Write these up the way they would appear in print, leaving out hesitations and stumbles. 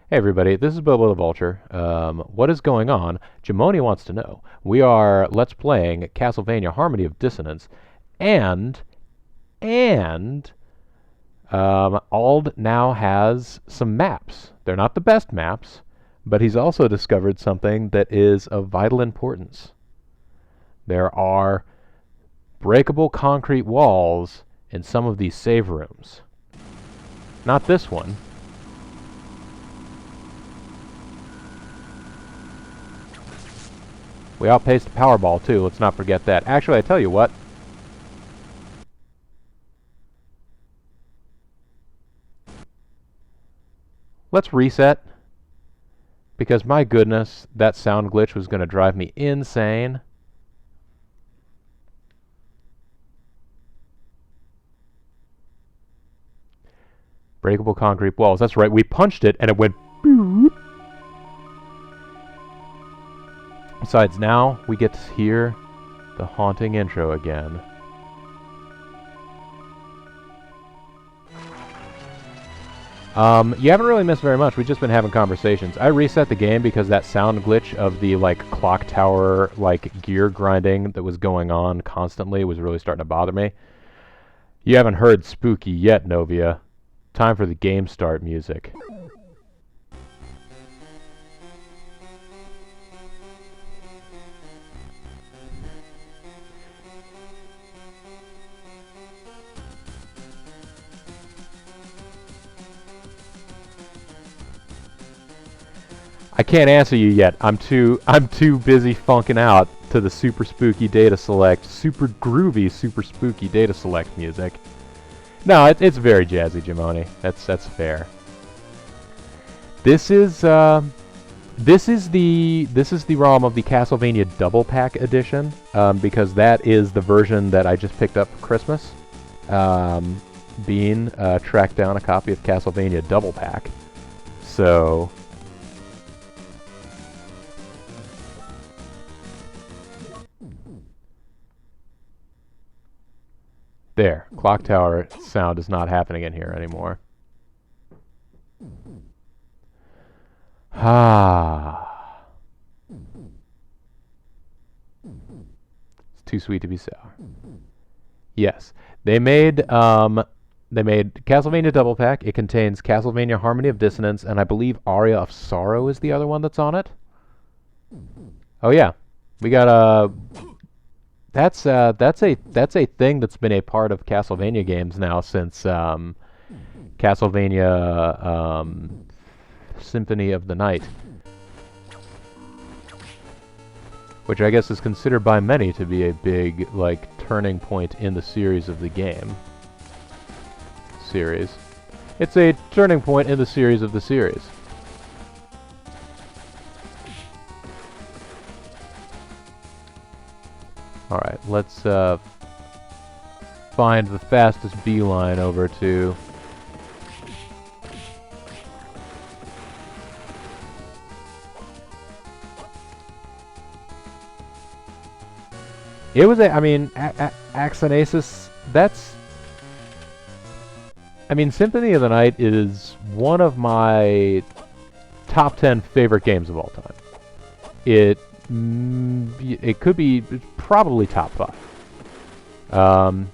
Hey everybody, this is Bobo the Vulture. What is going on? Jamoni wants to know. We are Let's Playing Castlevania Harmony of Dissonance, and, and, Ald now has some maps. They're not the best maps, but he's also discovered something that is of vital importance. There are breakable concrete walls in some of these save rooms. Not this one. We outpaced Powerball, too. Let's not forget that. Actually, I tell you what. Let's reset. Because, my goodness, that sound glitch was going to drive me insane. Breakable concrete walls. That's right. We punched it, and it went boop. Besides, now we get to hear the haunting intro again. You haven't really missed very much. We've just been having conversations. I reset the game because that sound glitch of the, clock tower, gear grinding that was going on constantly was really starting to bother me. You haven't heard Spooky yet, Novia. Time for the game start music. I can't answer you yet. I'm too busy funking out to the super spooky data select, super groovy, super spooky data select music. No, it's very jazzy, Jamoni. That's fair. This is the ROM of the Castlevania Double Pack edition, because that is the version that I just picked up for Christmas. Bean tracked down a copy of Castlevania Double Pack, so. There, clock tower sound is not happening in here anymore. Ah. It's too sweet to be sour. Yes, they made Castlevania Double Pack. It contains Castlevania Harmony of Dissonance, and I believe Aria of Sorrow is the other one that's on it. Oh yeah, we got That's a thing that's been a part of Castlevania games now since Castlevania Symphony of the Night, which I guess is considered by many to be a big turning point in the series of the game. It's a turning point in the series of the series. Alright, let's find the fastest beeline over to... It was Axanasis, that's... Symphony of the Night is one of my top 10 favorite games of all time. It could be probably top 5.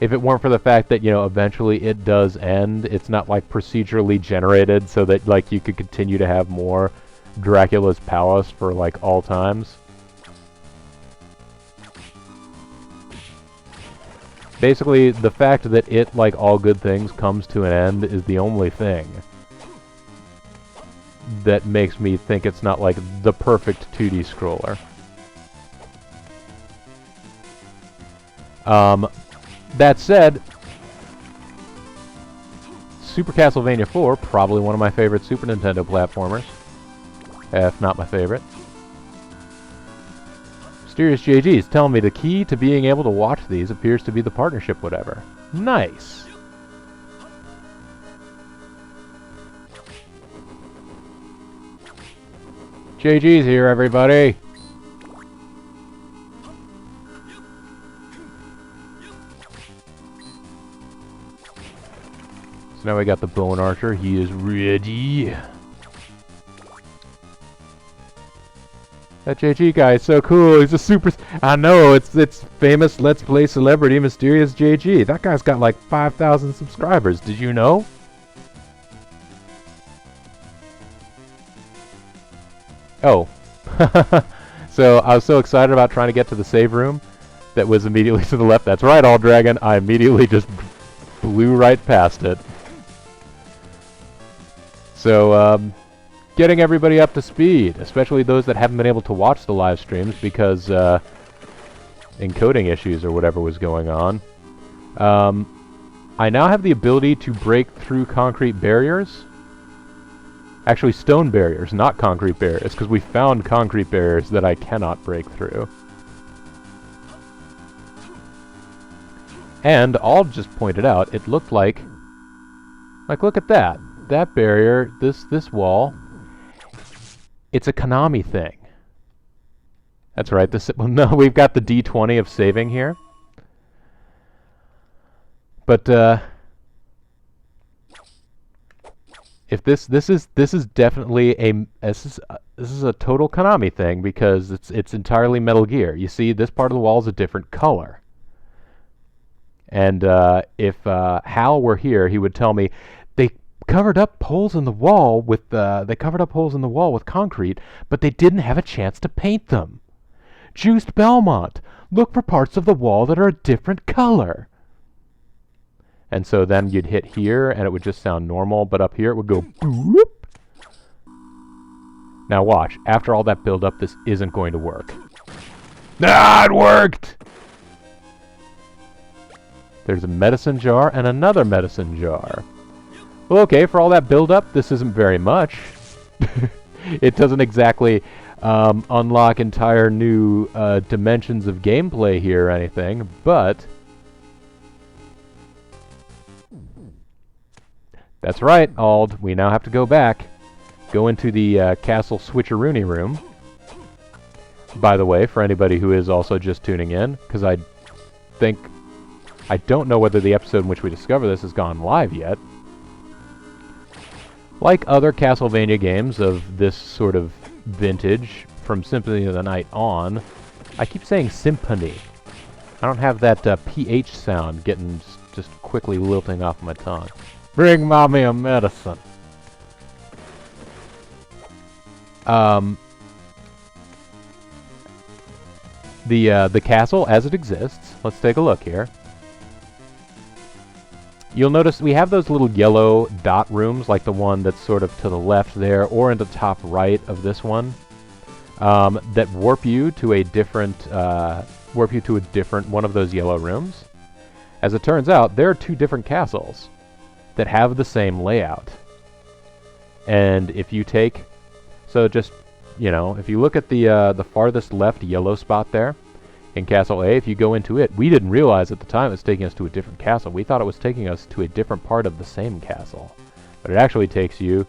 If it weren't for the fact that, eventually it does end, it's not procedurally generated so that you could continue to have more Dracula's Palace for all times. Basically, the fact that it, like all good things, comes to an end is the only thing that makes me think it's not the perfect 2D scroller. That said, Super Castlevania 4, probably one of my favorite Super Nintendo platformers, if not my favorite. Mysterious JG is telling me the key to being able to watch these appears to be the partnership whatever. Nice! JG's here, everybody! So now we got the Bone Archer. He is ready. That JG guy is so cool. He's a super... I know, it's famous Let's Play celebrity Mysterious JG. That guy's got like 5,000 subscribers. Did you know? Oh. So, I was so excited about trying to get to the save room that was immediately to the left. That's right, All Dragon. I immediately just blew right past it. So, getting everybody up to speed, especially those that haven't been able to watch the live streams because encoding issues or whatever was going on. I now have the ability to break through concrete barriers. Actually, stone barriers, not concrete barriers, because we found concrete barriers that I cannot break through. And I'll just point it out, it looked like look at that. That barrier, this wall, it's a Konami thing. That's right, well, no, we've got the D20 of saving here. But, if this is definitely this is a total Konami thing because it's entirely Metal Gear. You see, this part of the wall is a different color. And if Hal were here, he would tell me they covered up holes in the wall with concrete, but they didn't have a chance to paint them. Juiced Belmont, look for parts of the wall that are a different color. And so then you'd hit here, and it would just sound normal, but up here it would go boop. Now watch, after all that build-up, this isn't going to work. Ah, it worked! There's a medicine jar and another medicine jar. Well, okay, for all that build-up, this isn't very much. It doesn't exactly unlock entire new dimensions of gameplay here or anything, but... That's right, Ald. We now have to go back. Go into the castle switcheroony room. By the way, for anybody who is also just tuning in, because I don't know whether the episode in which we discover this has gone live yet. Like other Castlevania games of this sort of vintage, from Symphony of the Night on, I keep saying Symphony. I don't have that PH sound getting just quickly lilting off my tongue. Bring mommy a medicine. The castle as it exists. Let's take a look here. You'll notice we have those little yellow dot rooms, like the one that's sort of to the left there, or in the top right of this one, that warp you to a different one of those yellow rooms. As it turns out, there are two different castles that have the same layout. And if you take, so just, you know, if you look at the farthest left yellow spot there in Castle A, if you go into it, we didn't realize at the time it was taking us to a different castle. We thought it was taking us to a different part of the same castle. But it actually takes you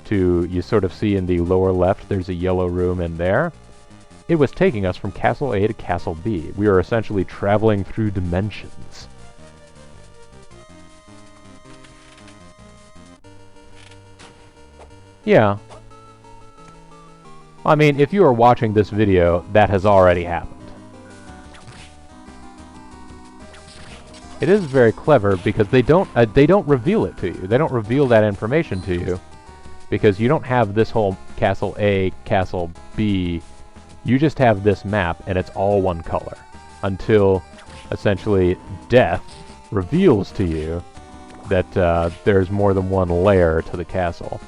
to, you sort of see in the lower left, there's a yellow room in there. It was taking us from Castle A to Castle B. We were essentially traveling through dimensions. Yeah. I mean, if you are watching this video, that has already happened. It is very clever because they don't reveal it to you. They don't reveal that information to you because you don't have this whole Castle A, Castle B. You just have this map and it's all one color until essentially death reveals to you that there's more than one layer to the castle.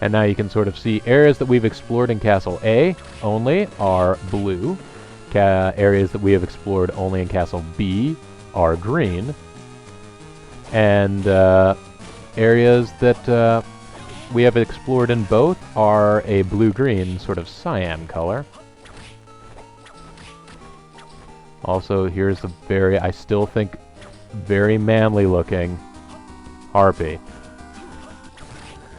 And now you can sort of see areas that we've explored in Castle A only are blue. Areas that we have explored only in Castle B are green. And areas that we have explored in both are a blue-green sort of cyan color. Also, here's the very, I still think, very manly looking Harpy.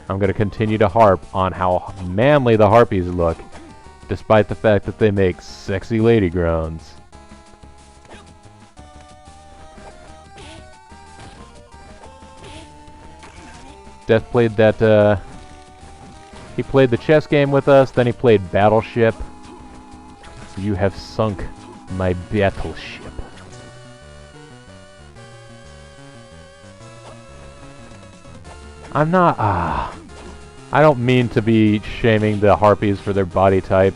I'm going to continue to harp on how manly the Harpies look, despite the fact that they make sexy lady groans. Death played that, he played the chess game with us, then he played Battleship. You have sunk my battleship. I'm not, I don't mean to be shaming the Harpies for their body type.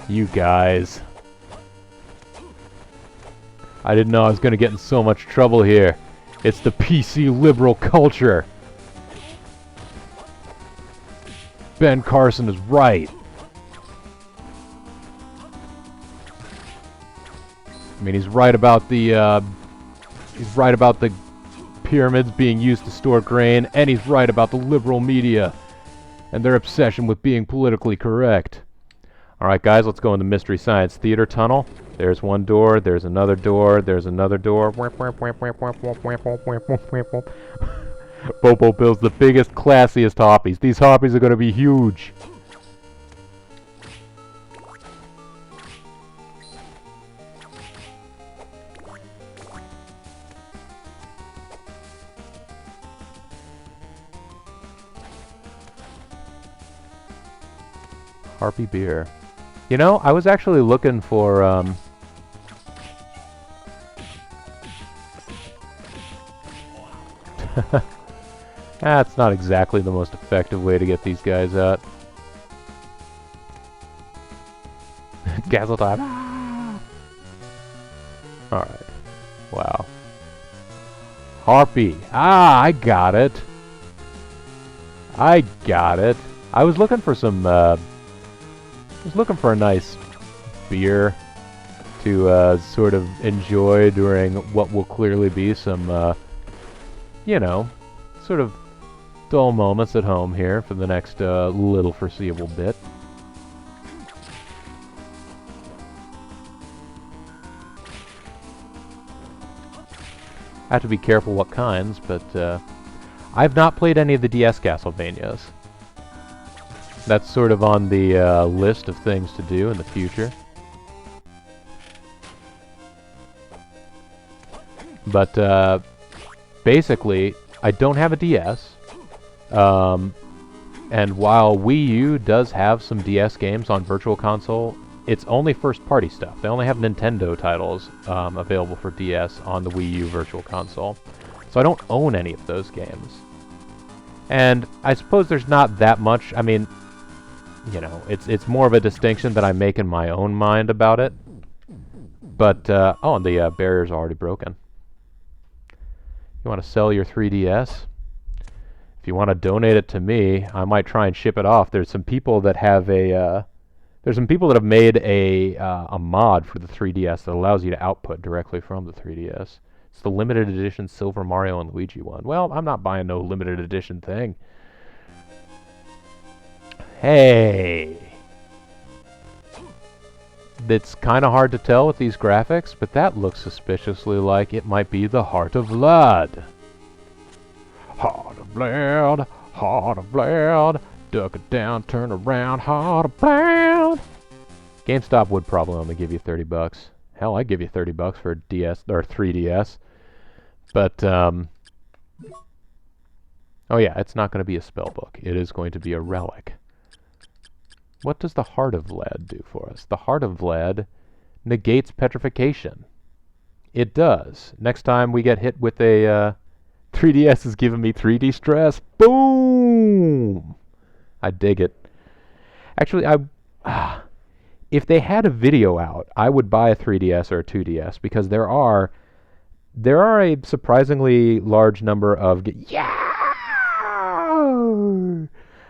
You guys. I didn't know I was gonna get in so much trouble here. It's the PC liberal culture. Ben Carson is right. I mean, he's right about the pyramids being used to store grain, and he's right about the liberal media and their obsession with being politically correct. Alright guys, let's go in the Mystery Science Theater tunnel. There's one door, there's another door, there's another door. Bobo builds the biggest, classiest Harpies. These Harpies are going to be huge. Harpy beer. You know, I was actually looking for, that's not exactly the most effective way to get these guys out. Castle time. Alright. Wow. Harpy. I got it. I got it. I was looking for some, looking for a nice beer to sort of enjoy during what will clearly be some, you know, sort of dull moments at home here for the next little foreseeable bit. I have to be careful what kinds, but I've not played any of the DS Castlevanias. That's sort of on the list of things to do in the future. But basically, I don't have a DS. And while Wii U does have some DS games on Virtual Console, it's only first-party stuff. They only have Nintendo titles available for DS on the Wii U Virtual Console. So I don't own any of those games. And I suppose there's not that much, I mean, you know, it's more of a distinction that I make in my own mind about it. But, oh, and the barrier's already broken. You want to sell your 3DS? If you want to donate it to me, I might try and ship it off. There's some people that have a, there's some people that have made a mod for the 3DS that allows you to output directly from the 3DS. It's the limited edition Silver Mario and Luigi one. Well, I'm not buying no limited edition thing. Hey! It's kind of hard to tell with these graphics, but that looks suspiciously like it might be the Heart of Blood. Heart of Blood, Heart of Blood, duck it down, turn around, Heart of Blood. GameStop would probably only give you $30. Hell, I'd give you $30 for a DS or 3DS. But oh yeah, it's not going to be a spellbook. It is going to be a relic. What does the Heart of Lead do for us? The Heart of Lead negates petrification. It does. Next time we get hit with a 3DS is giving me 3D stress. Boom! I dig it. Actually, if they had a video out, I would buy a 3DS or a 2DS because there are a surprisingly large number of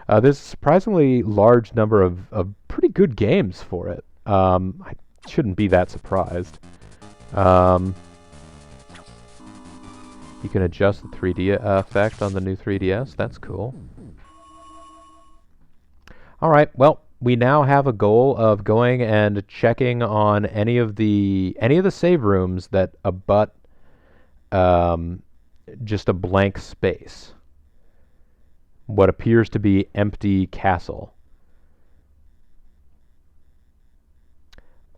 there's a surprisingly large number of pretty good games for it. I shouldn't be that surprised. You can adjust the 3D effect on the new 3DS. That's cool. Alright, well, we now have a goal of going and checking on any of the save rooms that abut just a blank space. What appears to be empty castle.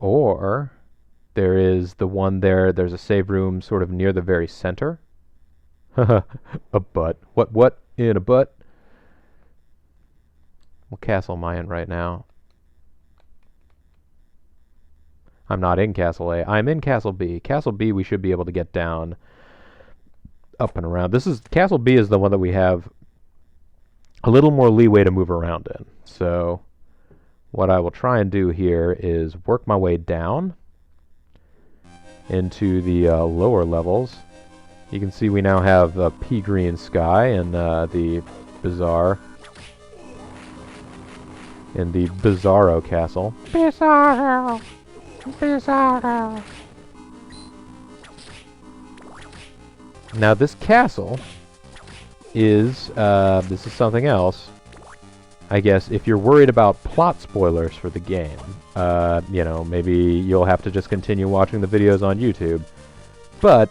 Or There is the one there. There's a save room sort of near the very center. A butt. What in a butt? What castle am I in right now? I'm not in Castle A. I'm in Castle B. Castle B we should be able to get down up and around. Castle B is the one that we have a little more leeway to move around in. So what I will try and do here is work my way down into the lower levels. You can see we now have a pea green sky and the Bizarro Castle. Bizarro! Now this castle is this is something else. I guess if you're worried about plot spoilers for the game, you know, maybe you'll have to just continue watching the videos on YouTube. But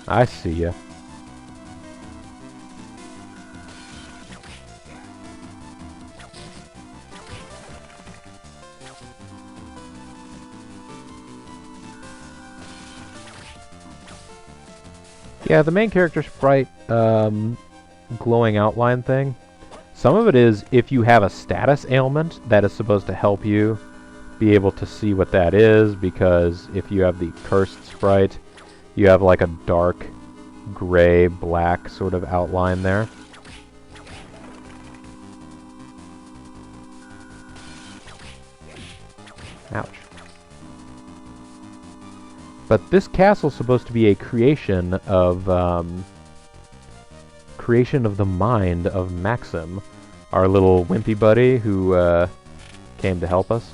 I see ya. Yeah, the main character sprite glowing outline thing. Some of it is if you have a status ailment that is supposed to help you be able to see what that is, because if you have the cursed sprite, you have like a dark gray black sort of outline there. Ouch. But this castle's supposed to be a creation of the mind of Maxim, our little wimpy buddy who came to help us.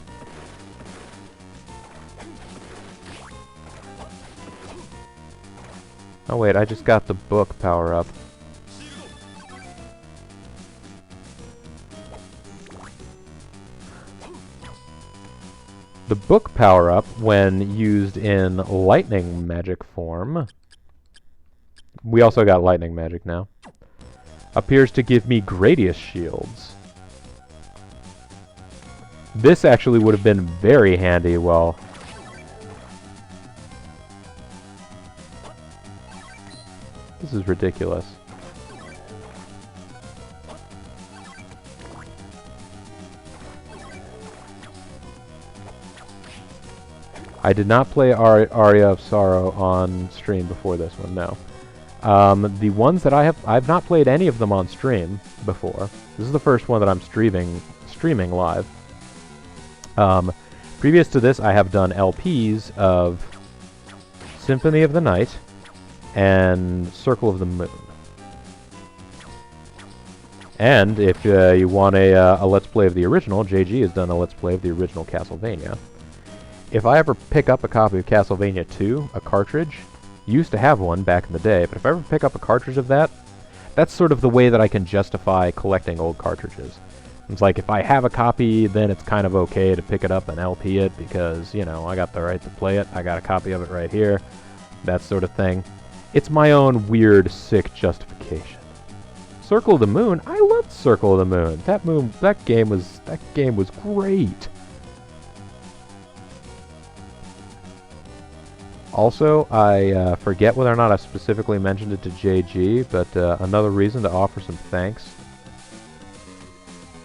Oh wait, I just got the book power up. The book power-up, when used in lightning magic form, we also got lightning magic now, appears to give me Gradius shields. This actually would have been very handy while... This is ridiculous. I did not play Aria of Sorrow on stream before this one, no. The ones that I've not played any of them on stream before. This is the first one that I'm streaming live. Previous to this, I have done LPs of Symphony of the Night and Circle of the Moon. And if you want a Let's Play of the original, JG has done a Let's Play of the original Castlevania. If I ever pick up a copy of Castlevania 2, a cartridge, used to have one back in the day, but if I ever pick up a cartridge of that, that's sort of the way that I can justify collecting old cartridges. It's like, if I have a copy, then it's kind of okay to pick it up and LP it, because, you know, I got the right to play it, I got a copy of it right here, that sort of thing. It's my own weird, sick justification. Circle of the Moon? I loved Circle of the Moon. That game was great. Also, I forget whether or not I specifically mentioned it to JG, but another reason to offer some thanks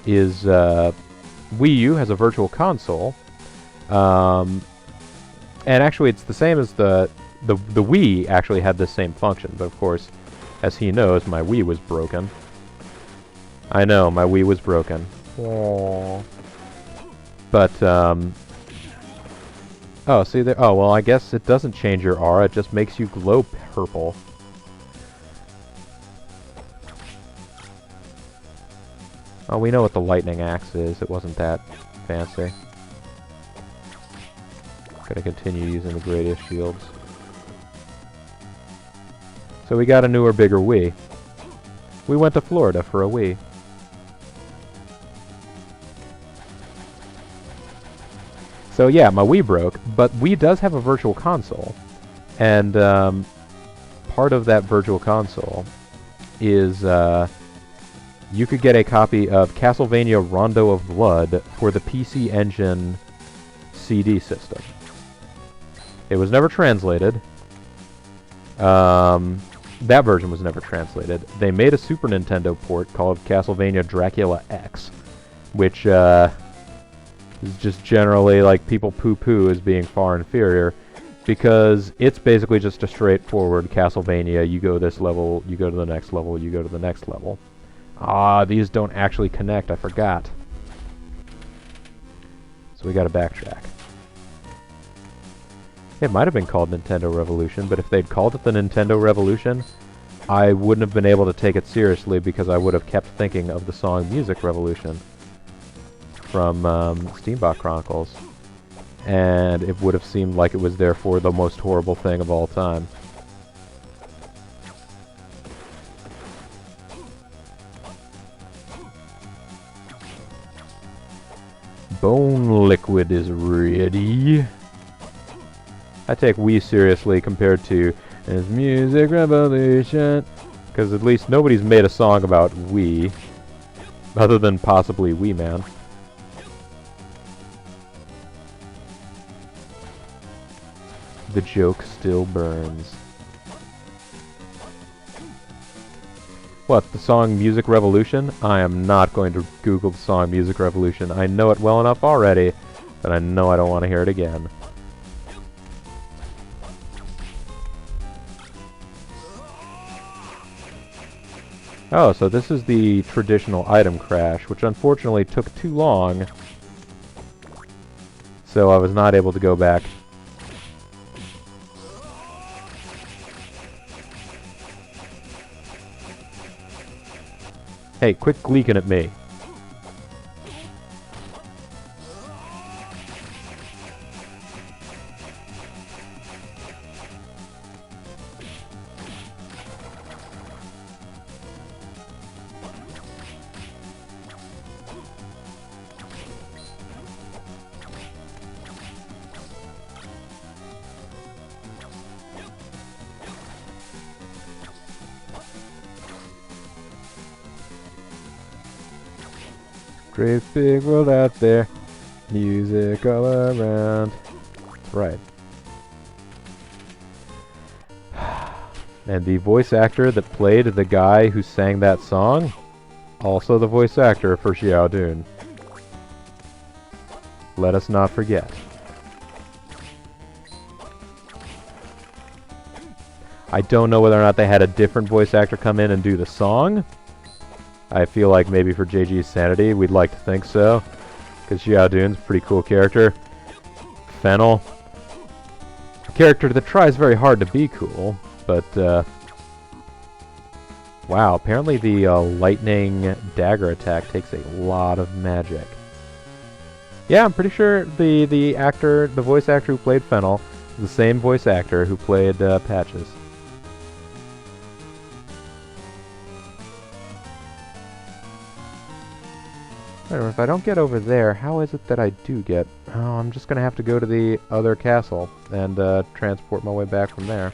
is Wii U has a virtual console, and actually it's the same as the Wii actually had the same function, but of course, as he knows, my Wii was broken. I know, my Wii was broken. Aww. But, oh, see there. Oh, well, I guess it doesn't change your aura. It just makes you glow purple. Oh, we know what the lightning axe is. It wasn't that fancy. Gonna continue using the Gradius shields. So we got a newer, bigger Wii. We went to Florida for a Wii. So yeah, my Wii broke, but Wii does have a virtual console, and part of that virtual console is you could get a copy of Castlevania Rondo of Blood for the PC Engine CD system. It was never translated. That version was never translated. They made a Super Nintendo port called Castlevania Dracula X, which is just generally, like, people poo-poo as being far inferior, because it's basically just a straightforward Castlevania. You go this level, you go to the next level, you go to the next level. Ah, these don't actually connect, I forgot. So we gotta backtrack. It might have been called Nintendo Revolution, but if they'd called it the Nintendo Revolution, I wouldn't have been able to take it seriously because I would have kept thinking of the song Music Revolution from Steambot Chronicles. And it would have seemed like it was therefore the most horrible thing of all time. Bone Liquid is ready. I take Wii seriously compared to this Music Revolution, because at least nobody's made a song about Wii, other than possibly Wii Man. The joke still burns. What, the song Music Revolution? I am not going to Google the song Music Revolution. I know it well enough already, but I know I don't want to hear it again. Oh, so this is the traditional item crash, which unfortunately took too long, so I was not able to go back. Hey, quit gleeking at me. Great big world out there, music all around. That's right. And the voice actor that played the guy who sang that song, also the voice actor for Xiaodun. Let us not forget. I don't know whether or not they had a different voice actor come in and do the song. I feel like maybe for JG's sanity, we'd like to think so, because Xiaodun's a pretty cool character. Fennel, a character that tries very hard to be cool, but wow, apparently the lightning dagger attack takes a lot of magic. Yeah, I'm pretty sure the voice actor who played Fennel is the same voice actor who played Patches. If I don't get over there, how is it that I do get? Oh, I'm just gonna have to go to the other castle and transport my way back from there.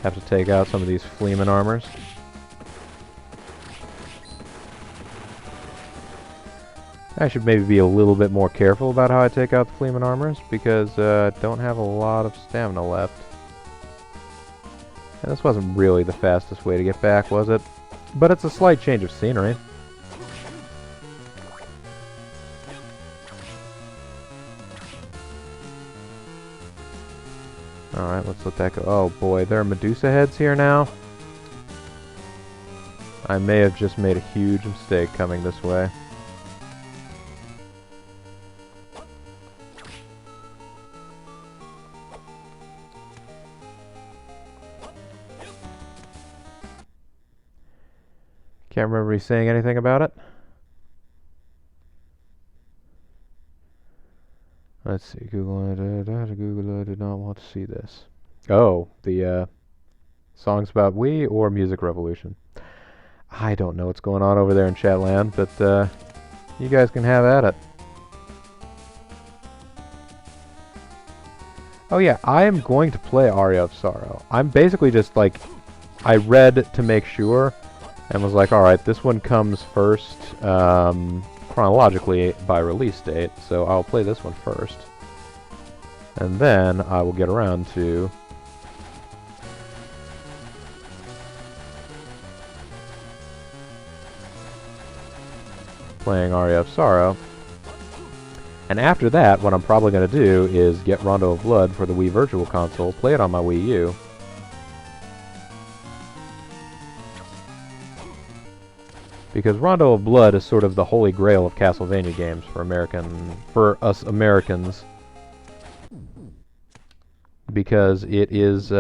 Have to take out some of these Fleeman armors. I should maybe be a little bit more careful about how I take out the Fleeman armors, because I don't have a lot of stamina left. And this wasn't really the fastest way to get back, was it? But it's a slight change of scenery. Alright, let's let that go. Oh boy, there are Medusa Heads here now. I may have just made a huge mistake coming this way. Can't remember me saying anything about it. Let's see. Google I did not want to see this. Oh, the songs about Wii or Music Revolution. I don't know what's going on over there in Chatland, but you guys can have at it. Oh yeah, I am going to play Aria of Sorrow. I'm basically just like, I read to make sure, and was like, alright, this one comes first, chronologically by release date, so I'll play this one first. And then I will get around to playing Aria of Sorrow. And after that, what I'm probably going to do is get Rondo of Blood for the Wii Virtual Console, play it on my Wii U. Because Rondo of Blood is sort of the holy grail of Castlevania games for us Americans. Because it is,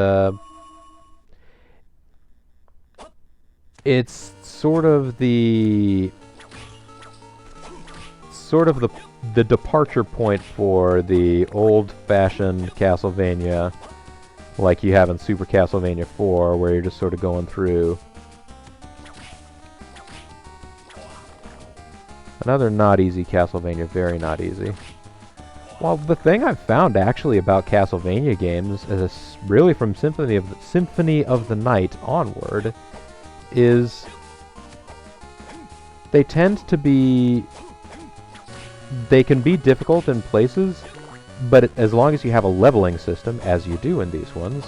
it's sort of the departure point for the old-fashioned Castlevania, like you have in Super Castlevania 4, where you're just sort of going through. Another not easy Castlevania, very not easy. Well, the thing I've found actually about Castlevania games, is really from Symphony of the Night onward, is they tend to be... They can be difficult in places, but as long as you have a leveling system, as you do in these ones,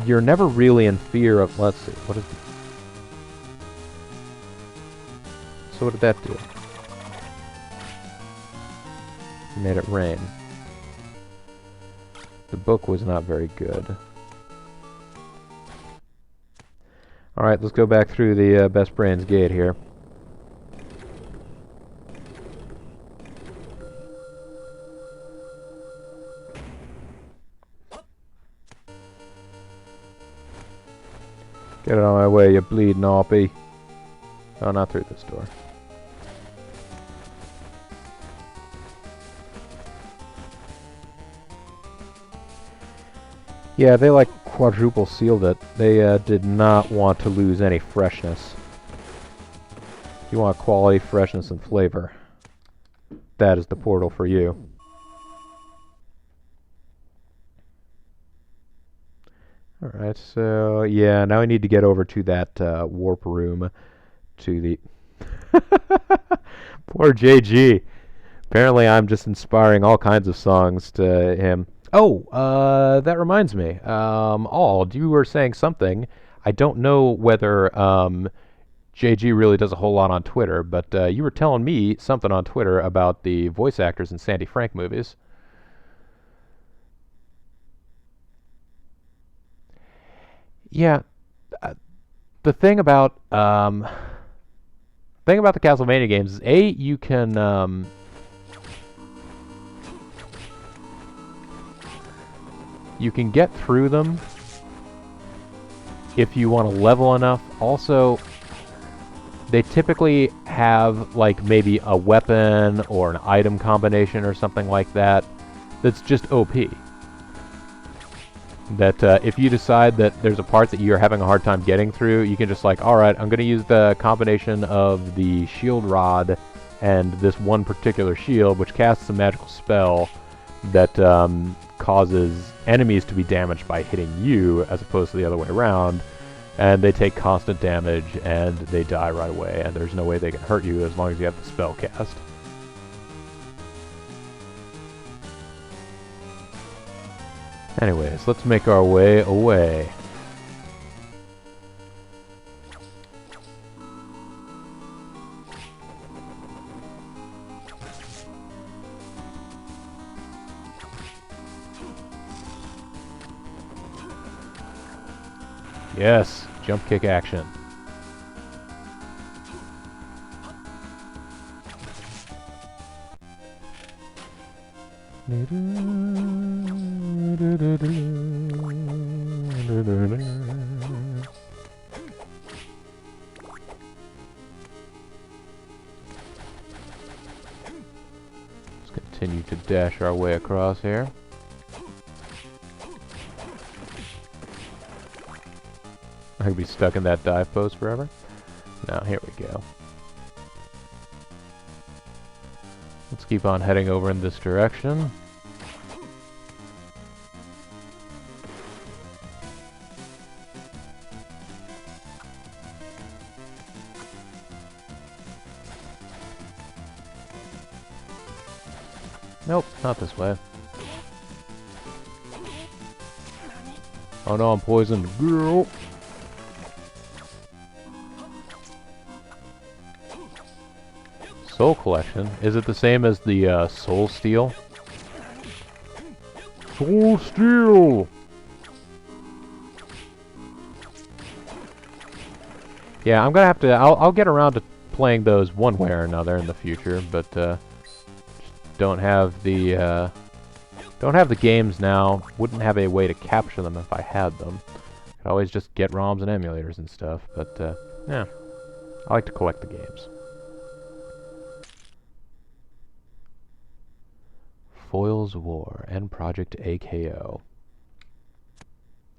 you're never really in fear of... Let's see, what is... So what did that do? Made it rain. The book was not very good. Alright, let's go back through the Best Brains gate here. Get it on my way, you bleeding Harpy. Oh, not through this door. Yeah, they like quadruple sealed it. They did not want to lose any freshness. If you want quality, freshness, and flavor, that is the portal for you. Alright, so yeah, now I need to get over to that warp room to the... Poor JG. Apparently I'm just inspiring all kinds of songs to him. Oh, that reminds me. Ald, you were saying something. I don't know whether JG really does a whole lot on Twitter, but you were telling me something on Twitter about the voice actors in Sandy Frank movies. Yeah, the thing about the Castlevania games is you can get through them if you want to level enough. Also, they typically have like maybe a weapon or an item combination or something like that that's just OP. That if you decide that there's a part that you're having a hard time getting through, you can just like, alright, I'm going to use the combination of the shield rod and this one particular shield, which casts a magical spell that causes enemies to be damaged by hitting you, as opposed to the other way around, and they take constant damage and they die right away, and there's no way they can hurt you as long as you have the spell cast. Anyways, let's make our way away. Yes, jump kick action. Let's continue to dash our way across here. I could be stuck in that dive pose forever. Now, here we go. Let's keep on heading over in this direction. Nope, not this way. Oh no, I'm poisoned. Girl. Soul collection. Is it the same as the soul steel? Soul steel! Yeah, I'm gonna have to. I'll get around to playing those one way or another in the future, but don't have the games now. Wouldn't have a way to capture them if I had them. Could always just get ROMs and emulators and stuff, but yeah, I like to collect the games. Foils War and Project AKO.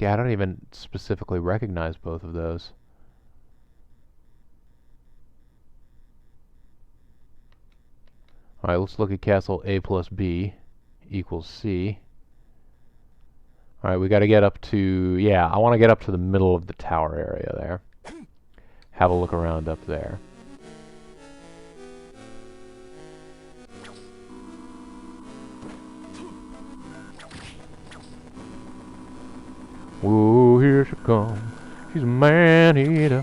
Yeah, I don't even specifically recognize both of those. Alright, let's look at Castle A plus B equals C. Alright, we gotta get up to... yeah, I want to get up to the middle of the tower area there. Have a look around up there. Whoa, here she comes. She's a man-eater.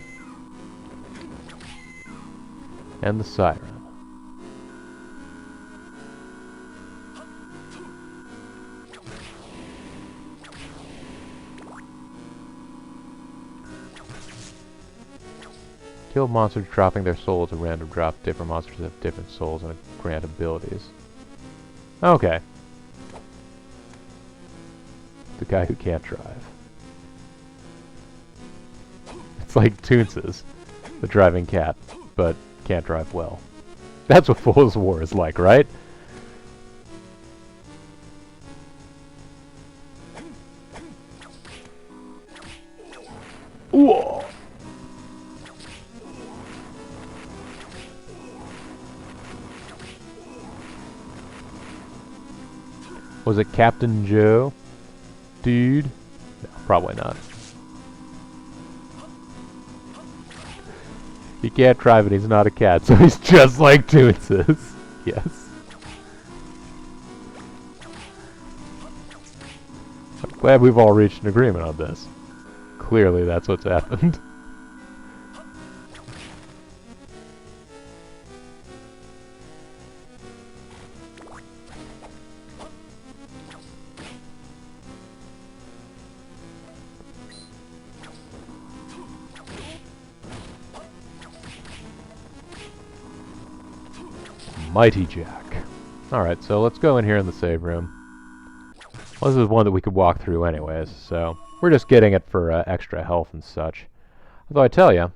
And the siren. Kill monsters dropping their souls at random drop. Different monsters have different souls and grant abilities. Okay. The guy who can't drive. It's like Toonces, the driving cat, but can't drive well. That's what Fool's War is like, right? Whoa! Was it Captain Joe? Dude? No, probably not. He can't drive and he's not a cat, so he's just like Toonces. Yes. I'm glad we've all reached an agreement on this. Clearly that's what's happened. Mighty Jack. Alright, so let's go in here in the save room. Well, this is one that we could walk through anyways, so we're just getting it for extra health and such. Although I tell you,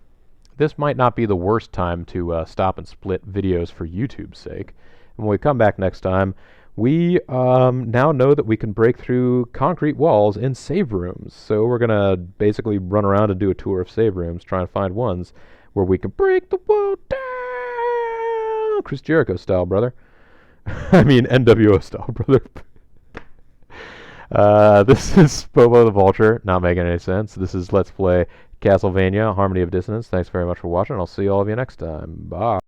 this might not be the worst time to stop and split videos for YouTube's sake. And when we come back next time, we now know that we can break through concrete walls in save rooms. So we're going to basically run around and do a tour of save rooms, trying to find ones where we can break the wall down! Chris Jericho style, brother. I mean, NWO style, brother. This is Bobo the Vulture, not making any sense. This is Let's Play Castlevania, Harmony of Dissonance. Thanks very much for watching. I'll see all of you next time. Bye.